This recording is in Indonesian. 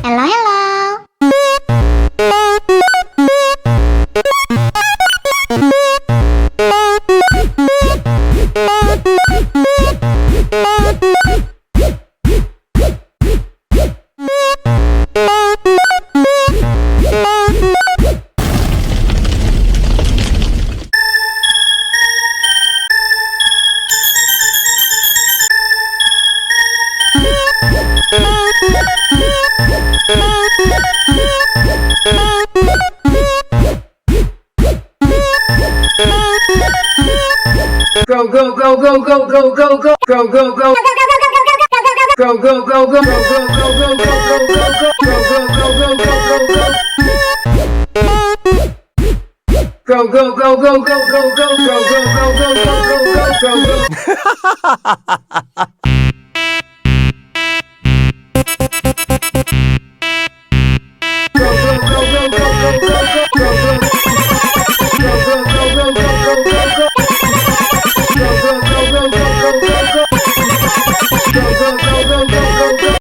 Hello, hello. Go go go go go go go go go go go. Go go go go go go go go go go go go go go go go go go go go.